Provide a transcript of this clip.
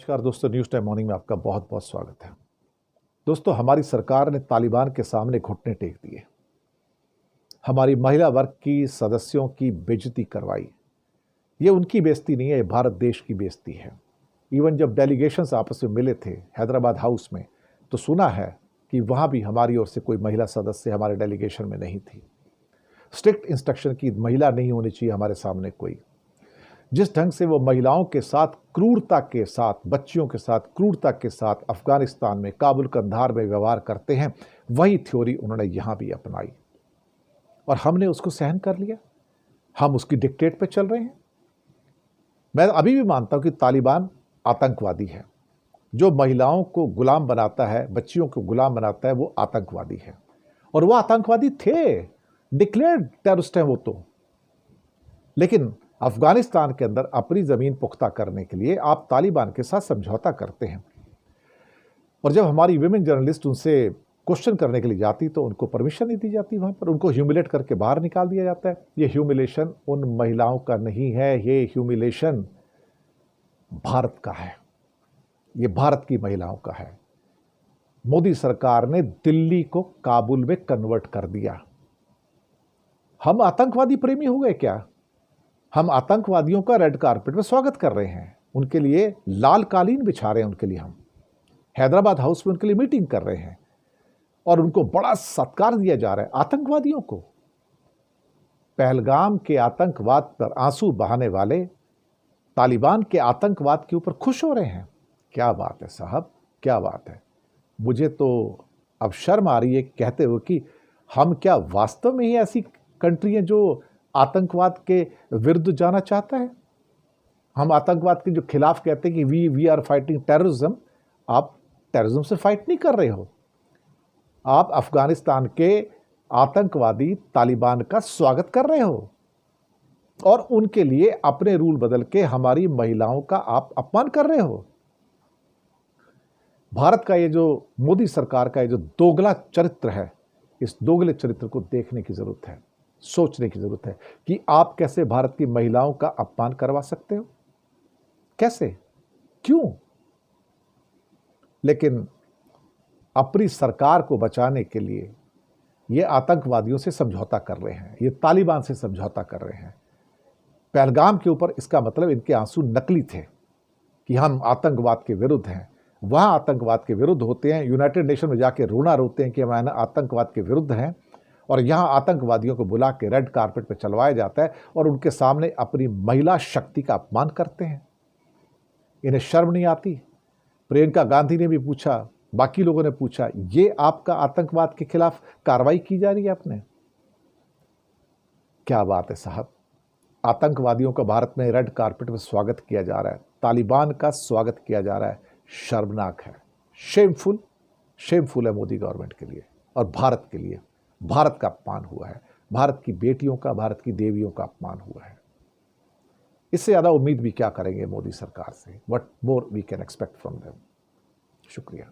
नमस्कार दोस्तों, news time morning में आपका बहुत बहुत स्वागत है। दोस्तों, हमारी सरकार ने तालिबान के सामने घुटने टेक दिए, हमारी महिला वर्ग की सदस्यों की बेइज्जती करवाई। ये उनकी बेइज्जती नहीं है, ये भारत देश की बेइज्जती है। इवन जब डेलीगेशंस आपस में मिले थे हैदराबाद हाउस में, तो सुना है कि वहाँ भी हमारी ओर से कोई महिला सदस्य हमारे डेलीगेशन में नहीं थी। स्ट्रिक्ट इंस्ट्रक्शन की महिला नहीं होनी चाहिए हमारे सामने कोई। जिस ढंग से वो महिलाओं के साथ क्रूरता के साथ, बच्चियों के साथ क्रूरता के साथ अफगानिस्तान में, काबुल कंधार में व्यवहार करते हैं, वही थ्योरी उन्होंने यहाँ भी अपनाई और हमने उसको सहन कर लिया। हम उसकी डिक्टेट पे चल रहे हैं। मैं अभी भी मानता हूँ कि तालिबान आतंकवादी है। जो महिलाओं को गुलाम बनाता है, बच्चियों को गुलाम बनाता है, वो आतंकवादी है। और वो आतंकवादी थे, डिक्लेयर्ड टेररिस्ट हैं वो तो। लेकिन अफगानिस्तान के अंदर अपनी ज़मीन पुख्ता करने के लिए आप तालिबान के साथ समझौता करते हैं। और जब हमारी विमेन जर्नलिस्ट उनसे क्वेश्चन करने के लिए जाती तो उनको परमिशन नहीं दी जाती, वहाँ पर उनको ह्यूमिलेट करके बाहर निकाल दिया जाता है। ये ह्यूमिलेशन उन महिलाओं का नहीं है, ये ह्यूमिलेशन भारत का है, ये भारत की महिलाओं का है। मोदी सरकार ने दिल्ली को काबुल में कन्वर्ट कर दिया। हम आतंकवादी प्रेमी हो गए क्या? हम आतंकवादियों का रेड कारपेट में स्वागत कर रहे हैं, उनके लिए लाल कालीन बिछा रहे हैं, उनके लिए हम हैदराबाद हाउस में उनके लिए मीटिंग कर रहे हैं और उनको बड़ा सत्कार दिया जा रहा है। आतंकवादियों को, पहलगाम के आतंकवाद पर आंसू बहाने वाले तालिबान के आतंकवाद के ऊपर खुश हो रहे हैं। क्या बात है साहब, क्या बात है। मुझे तो अब शर्म आ रही है कहते हुए कि हम क्या वास्तव में ही ऐसी कंट्री हैं जो आतंकवाद के विरुद्ध जाना चाहता है। हम आतंकवाद के जो खिलाफ कहते हैं कि वी आर फाइटिंग टेररिज्म। आप टेररिज्म से फाइट नहीं कर रहे हो, आप अफगानिस्तान के आतंकवादी तालिबान का स्वागत कर रहे हो और उनके लिए अपने रूल बदल के हमारी महिलाओं का आप अपमान कर रहे हो। भारत का ये जो मोदी सरकार का ये जो दोगला चरित्र है, इस दोगले चरित्र को देखने की जरूरत है, सोचने की जरूरत है कि आप कैसे भारत की महिलाओं का अपमान करवा सकते हो, कैसे, क्यों। लेकिन अपनी सरकार को बचाने के लिए ये आतंकवादियों से समझौता कर रहे हैं, ये तालिबान से समझौता कर रहे हैं। पहलगाम के ऊपर इसका मतलब इनके आंसू नकली थे कि हम आतंकवाद के विरुद्ध हैं। वहां आतंकवाद के विरुद्ध होते हैं, यूनाइटेड नेशन में जाके रोना रोते हैं कि हम आतंकवाद के विरुद्ध हैं, और यहाँ आतंकवादियों को बुला के रेड कारपेट पर चलवाया जाता है और उनके सामने अपनी महिला शक्ति का अपमान करते हैं। इन्हें शर्म नहीं आती? प्रियंका गांधी ने भी पूछा, बाकी लोगों ने पूछा, ये आपका आतंकवाद के खिलाफ कार्रवाई की जा रही है आपने? क्या बात है साहब। आतंकवादियों का भारत में रेड कारपेट में स्वागत किया जा रहा है, तालिबान का स्वागत किया जा रहा है। शर्मनाक है, शेमफुल, शेमफुल है मोदी गवर्नमेंट के लिए और भारत के लिए। भारत का अपमान हुआ है, भारत की बेटियों का, भारत की देवियों का अपमान हुआ है। इससे ज़्यादा उम्मीद भी क्या करेंगे मोदी सरकार से? What more we can expect from them. शुक्रिया।